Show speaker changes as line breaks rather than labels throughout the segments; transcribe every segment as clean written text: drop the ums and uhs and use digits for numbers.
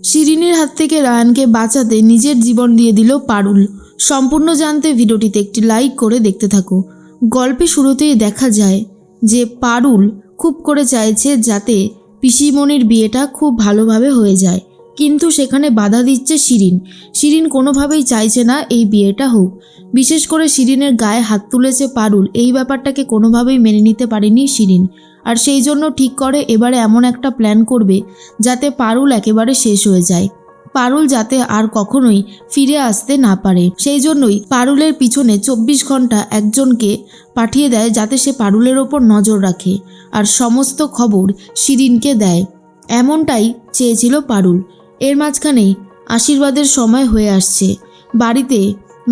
শিরিনের হাত থেকে রায়ানকে বাঁচাতে নিজের জীবন দিয়ে দিল পারুল। সম্পূর্ণ জানতে ভিডিওটিতে একটি লাইক করে দেখতে থাকো। গল্পে শুরুতেই দেখা যায় যে পারুল খুব করে চাইছে যাতে পিসিমণির বিয়েটা খুব ভালোভাবে হয়ে যায়, কিন্তু সেখানে বাধা দিচ্ছে শিরিন। শিরিন কোনোভাবেই চাইছে না এই বিয়েটা হোক। বিশেষ করে শিরিনের গায়ে হাত তুলেছে পারুল, এই ব্যাপারটাকে কোনোভাবেই মেনে নিতে পারেনি শিরিন। আর সেই জন্য ঠিক করে এবারে এমন একটা প্ল্যান করবে যাতে পারুল একেবারে শেষ হয়ে যায়, পারুল যাতে আর কখনোই ফিরে আসতে না পারে। সেই জন্যই পারুলের পিছনে 24 ঘন্টা একজনকে পাঠিয়ে দেয় যাতে সে পারুলের ওপর নজর রাখে আর সমস্ত খবর শিরিনকে দেয়। এমনটাই চেয়েছিল পারুল। এর মাঝখানেই আশীর্বাদের সময় হয়ে আসছে। বাড়িতে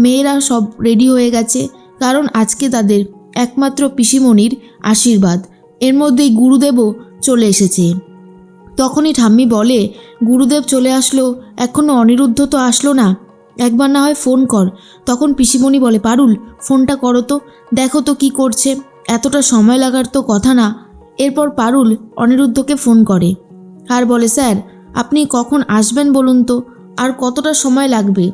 মেয়েরা সব রেডি হয়ে গেছে, কারণ আজকে তাদের একমাত্র পিসিমণির আশীর্বাদ। এর মধ্যেই গুরুদেবও চলে এসেছে। তখনই ঠাম্মি বলে, গুরুদেব চলে আসলো, এখনও অনিরুদ্ধ তো আসলো না, একবার না হয় ফোন কর। তখন পিসিমণি বলে, পারুল ফোনটা করো তো, দেখো তো কি করছে, এতটা সময় লাগার তো কথা না। এরপর পারুল অনিরুদ্ধকে ফোন করে আর বলে, স্যার আপনি কখন আসবেন বলুন তো, আর কতটা সময় লাগবে?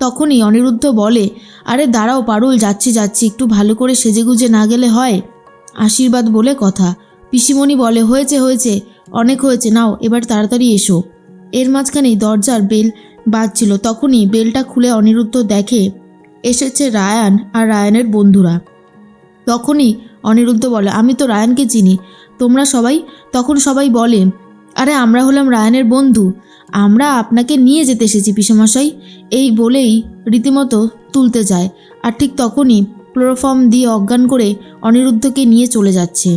তখনই অনিরুদ্ধ বলে, আরে দাঁড়াও পারুল, যাচ্ছি একটু ভালো করে সেজেগুজে না গেলে হয়? আশীর্বাদ বলে কথা। পিসিমণি বলে, হয়েছে অনেক হয়েছে, নাও এবার তাড়াতাড়ি এসো। এর মাঝখানেই দরজার বেল বাজছিল। তখনই বেলটা খুলে অনিরুদ্ধ দেখে এসেছে রায়ান আর রায়ানের বন্ধুরা। তখনই অনিরুদ্ধ বলে, আমি তো রায়ানকে চিনি, তোমরা সবাই? তখন সবাই বলে, আরে আমরা হলাম রায়ানের বন্ধু, আমরা আপনাকে নিয়ে যেতে এসেছি পিসেমশাই। এই বলেই রীতিমতো তুলতে যায়। আর ঠিক তখনই ক্লোরোফর্ম দিয়ে অজ্ঞান করে অনিরুদ্ধকে নিয়ে চলে যাচ্ছে।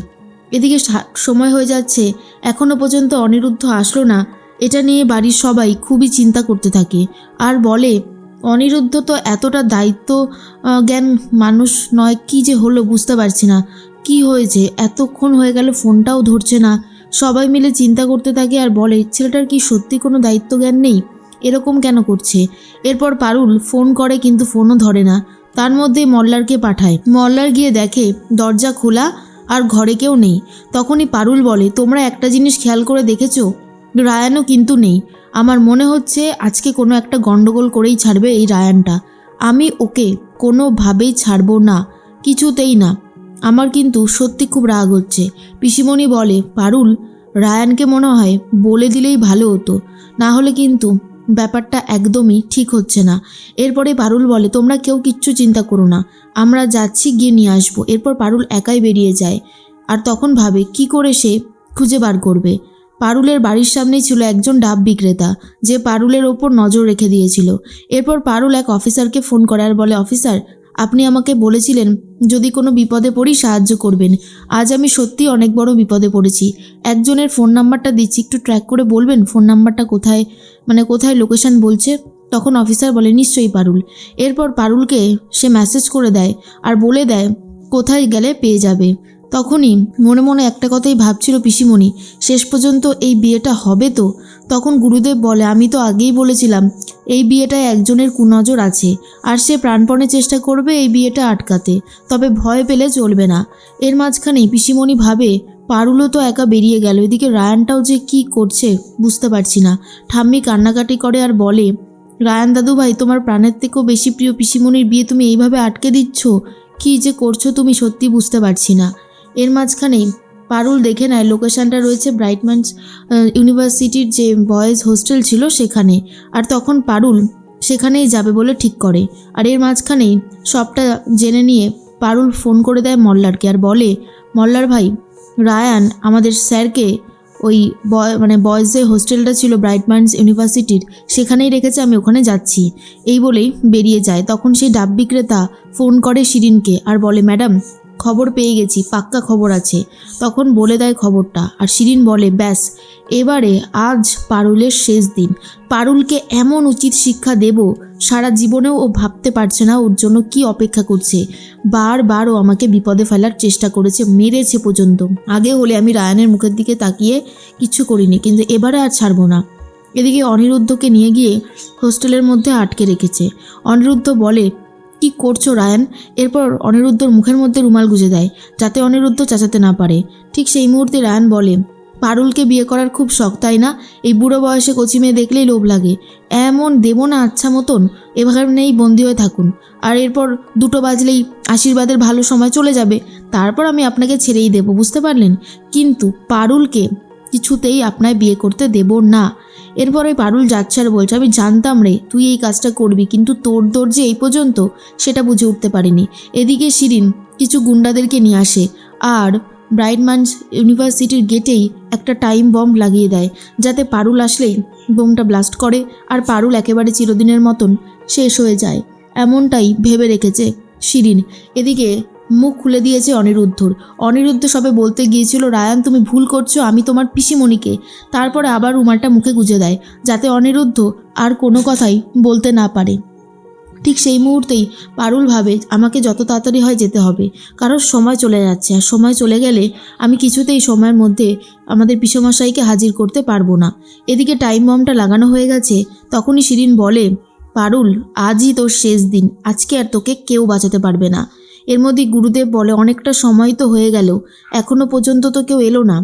এদিকে সময় হয়ে যাচ্ছে, এখনও পর্যন্ত অনিরুদ্ধ আসলো না। এটা নিয়ে বাড়ির সবাই খুবই চিন্তা করতে থাকে আর বলে, অনিরুদ্ধ তো এতটা দায়িত্ব জ্ঞান মানুষ নয়, কি যে হলো বুঝতে পারছি না, কি হয়েছে, এতক্ষণ হয়ে গেল ফোনটাও ধরছে না। সবাই মিলে চিন্তা করতে থাকে আর বলে, ছেলেটার কি সত্যি কোনো দায়িত্ব জ্ঞান নেই, এরকম কেন করছে? এরপর পারুল ফোন করে কিন্তু ফোনও ধরে না। তার মধ্যেই মল্লারকে পাঠায়। মল্লার গিয়ে দেখে দরজা খোলা আর ঘরে কেউ নেই। তখনই পারুল বলে, তোমরা একটা জিনিস খেয়াল করে দেখেছো? রায়ানও কিন্তু নেই। আমার মনে হচ্ছে আজকে কোনো একটা গন্ডগোল করেই ছাড়বে এই রায়ানটা। আমি ওকে কোনোভাবেই ছাড়বো না, কিছুতেই না। আমার কিন্তু সত্যি খুব রাগ হচ্ছে। পিসিমণি বলে, পারুল রায়ানকে মনে হয় বলে দিলেই ভালো হতো, না হলে কিন্তু ব্যাপারটা একদমই ঠিক হচ্ছে না। এরপরে পারুল বলে, তোমরা কেউ কিচ্ছু চিন্তা করো না, আমরা যাচ্ছি, গিয়ে নিয়ে আসবো। এরপর পারুল একাই বেরিয়ে যায় আর তখন ভাবে কি করে সে খুঁজে বার করবে। পারুলের বাড়ির সামনেই ছিল একজন ডাব বিক্রেতা, যে পারুলের ওপর নজর রেখে দিয়েছিল। এরপর পারুল এক অফিসারকে ফোন করে আর বলে, অফিসার আপনি আমাকে বলেছিলেন যদি কোনো বিপদে পড়ি সাহায্য করবেন। আজ আমি সত্যি অনেক বড় বিপদে পড়েছি। একজনের ফোন নাম্বারটা দিচ্ছি, একটু ট্র্যাক করে বলবেন ফোন নাম্বারটা কোথায়, কোথায় লোকেশন বলছে? তখন অফিসার বলে, নিশ্চয়ই পারুল। এরপর পারুলকে সে মেসেজ করে দেয় আর বলে দেয় কোথায় গেলে পেয়ে যাবে। তখনই মনে মনে একটা কথাই ভাবছিল পিসিমণি, শেষ পর্যন্ত এই বিয়েটা হবে তো? তখন গুরুদেব বলে, আমি তো আগেই বলেছিলাম এই বিয়েটায় একজনের কুনজর আছে আর সে প্রাণপণে চেষ্টা করবে এই বিয়েটা আটকাতে, তবে ভয় পেলে চলবে না। এর মাঝখানেই পিসিমণি ভাবে, পারুলও তো একা বেরিয়ে গেল, এদিকে রায়ানটাও যে কি করছে বুঝতে পারছি না। ঠাম্মি কান্নাকাটি করে আর বলে, রায়ান দাদু ভাই, তোমার প্রাণের থেকেও বেশি প্রিয় পিসিমণির বিয়ে তুমি এইভাবে আটকে দিচ্ছ, কি যে করছো তুমি সত্যি বুঝতে পারছি না। এর মাঝখানেই পারুল দেখে নেয় লোকেশানটা রয়েছে ব্রাইটম্যানস ইউনিভার্সিটির যে বয়েজ হোস্টেল ছিল সেখানে। আর তখন পারুল সেখানেই যাবে বলে ঠিক করে। আর এর মাঝখানেই সবটা জেনে নিয়ে পারুল ফোন করে দেয় মল্লারকে আর বলে, মল্লার ভাই, রায়ান আমাদের স্যারকে ওই বয়েজ যে হোস্টেলটা ছিল ব্রাইটম্যানস ইউনিভার্সিটির সেখানেই রেখেছে, আমি ওখানে যাচ্ছি। এই বলেই বেরিয়ে যায়। তখন সেই ডাব বিক্রেতা ফোন করে শিরিনকে আর বলে, ম্যাডাম খবর পেয়ে গেছি, পাক্কা খবর আছে। তখন বলে দেয় খবরটা আর শিরিন বলে, ব্যাস এবারে আজ পারুলের শেষ দিন। পারুলকে এমন উচিত শিক্ষা দেব, সারা জীবনেও ও ভাবতে পারছে না ওর জন্য কি অপেক্ষা করছে। বারবার ও আমাকে বিপদে ফেলার চেষ্টা করেছে, মেরেছে পর্যন্ত। আগে হলে আমি রায়ানের মুখের দিকে তাকিয়ে কিছু করিনি, কিন্তু এবারে আর ছাড়বো না। এদিকে অনিরুদ্ধকে নিয়ে গিয়ে হোস্টেলের মধ্যে আটকে রেখেছে। অনিরুদ্ধ বলে, কি করছো রায়ান? এরপর অনিরুদ্ধর মুখের মধ্যে রুমাল গুজে দেয় যাতে অনিরুদ্ধ চেঁচাতে না পারে। ঠিক সেই মুহূর্তে রায়ান বলে, পারুলকে বিয়ে করার খুব শখ, তাই না? এই বুড়ো বয়সে কচি মেয়ে দেখলেই লোভ লাগে। এমন দেবো না আচ্ছা মতন, এখানেই বন্দি হয়ে থাকুন। আর এরপর 2টো বাজলেই আশীর্বাদের ভালো সময় চলে যাবে, তারপর আমি আপনাকে ছেড়েই দেবো, বুঝতে পারলেন? কিন্তু পারুলকে কিছুতেই আপনায় বিয়ে করতে দেব না। এরপরে পারুল যাচ্ছে আর বলছে, আমি জানতাম রে তুই এই কাজটা করবি, কিন্তু তোর যে এই পর্যন্ত সেটা বুঝে উঠতে পারিনি। এদিকে শিরিন কিছু গুন্ডাদেরকে নিয়ে আসে আর ব্রাইটমান্স ইউনিভার্সিটির গেটেই একটা টাইম বম্ব লাগিয়ে দেয়, যাতে পারুল আসলেই বোমটা ব্লাস্ট করে আর পারুল একেবারে চিরদিনের মতন শেষ হয়ে যায়। এমনটাই ভেবে রেখেছে শিরিন। এদিকে মুখ খুলে দিয়েছে অনিরুদ্ধ সবে বলতে গিয়েছিল, রায়ান তুমি ভুল করছো, আমি তোমার পিসিমণিকে। তারপরে আবার রুমালটা মুখে গুজে দেয়, যাতে অনিরুদ্ধ আর কোনো কথাই বলতে না পারে। ঠিক সেই মুহূর্তেই পারুল ভাবে, আমাকে যত তাড়াতাড়ি হয় যেতে হবে, কারণ সময় চলে যাচ্ছে, আর সময় চলে গেলে আমি কিছুতেই সময়ের মধ্যে আমাদের পিসমশাইকে হাজির করতে পারবো না। এদিকে টাইম বমটা লাগানো হয়ে গেছে। তখনই শিরিন বলে, পারুল আজই তোর শেষ দিন, আজকে আর তোকে কেউ বাঁচাতে পারবে না। এর মধ্যে গুরুদেব বলে, অনেকটা সময় তো হয়ে গেল, এখনো পর্যন্ত তো কেউ এলো না।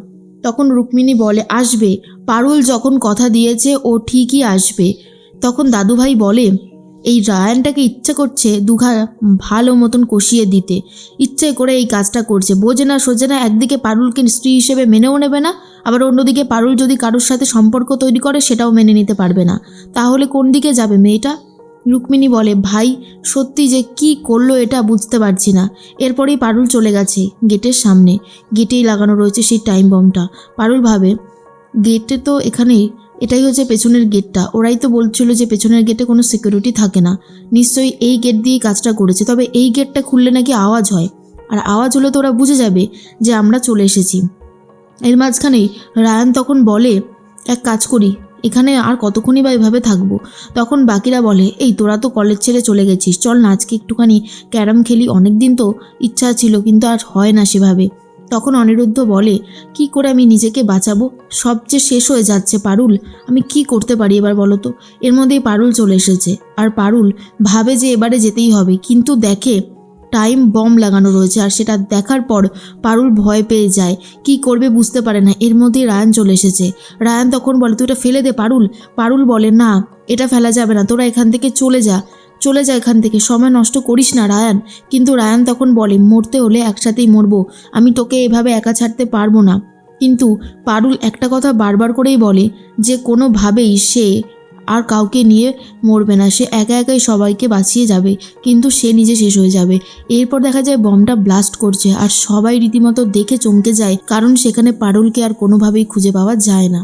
তখন রুক্মিণী বলে, আসবে, পারুল যখন কথা দিয়েছে ও ঠিকই আসবে। তখন দাদুভাই বলে, এই রায়ানটাকে ইচ্ছা করছে দুঘা ভালো মতন কষিয়ে দিতে, ইচ্ছে করে এই কাজটা করছে, বোঝে না সোজে না। একদিকে পারুলকে স্ত্রী হিসেবে মেনেও নেবে না, আবার অন্যদিকে পারুল যদি কারোর সাথে সম্পর্ক তৈরি করে সেটাও মেনে নিতে পারবে না। তাহলে কোন দিকে যাবে মেয়েটা? রুক্মিণী বলে, ভাই সত্যি যে কি করলো এটা বুঝতে পারছি না। এরপরেই পারুল চলে গেছে গেটের সামনে, গেটেই লাগানো রয়েছে সেই টাইম বমটা। পারুল ভাবে, গেটে তো এখানেই, এটাই হচ্ছে পেছনের গেটটা, ওরাই তো বলছিল যে পেছনের গেটে কোনো সিকিউরিটি থাকে না, নিশ্চয়ই এই গেট দিয়েই কাজটা করেছে। তবে এই গেটটা খুললে নাকি আওয়াজ হয়, আর আওয়াজ হলে তো ওরা বুঝে যাবে যে আমরা চলে এসেছি। এর মাঝখানেই রায়ান তখন বলে, এক কাজ করি, এখানে আর কতক্ষণই বা এভাবে থাকবো? তখন বাকিরা বলে, এই তোরা তো কলেজ ছেড়ে চলে গেছিস, চল না আজকে একটুখানি ক্যারাম খেলি, অনেক দিন তো ইচ্ছা ছিল কিন্তু আর হয় না সেভাবে। তখন অনিরুদ্ধ বলে, কি করে আমি নিজেকে বাঁচাবো, সব যে শেষ হয়ে যাচ্ছে পারুল, আমি কি করতে পারি এবার বলো তো? এর মধ্যেই পারুল চলে এসেছে, আর পারুল ভাবে যে এবারে যেতেই হবে, কিন্তু দেখে টাইম বম লাগানো রয়েছে, আর সেটা দেখার পর পারুল ভয় পেয়ে যায়, কি করবে বুঝতে পারে না। এর মধ্যেই রায়ান চলে এসেছে। রায়ান তখন বলে, তুই এটা ফেলে দে পারুল। পারুল বলে, না এটা ফেলা যাবে না, তোরা এখান থেকে চলে যা এখান থেকে, সময় নষ্ট করিস না রায়ান। কিন্তু রায়ান তখন বলে, মরতে হলে একসাথেই মরবো, আমি তোকে এভাবে একা ছাড়তে পারবো না। কিন্তু পারুল একটা কথা বারবার করেই বলে যে কোনোভাবেই সে আর কাউকে নিয়ে মরবে না, সে একা একাই সবাইকে বাঁচিয়ে যাবে, কিন্তু সে নিজে শেষ হয়ে যাবে। এরপর দেখা যায় বমটা ব্লাস্ট করছে, আর সবাই রীতিমতো দেখে চমকে যায়, কারণ সেখানে পারুলকে আর কোনোভাবেই খুঁজে পাওয়া যায় না।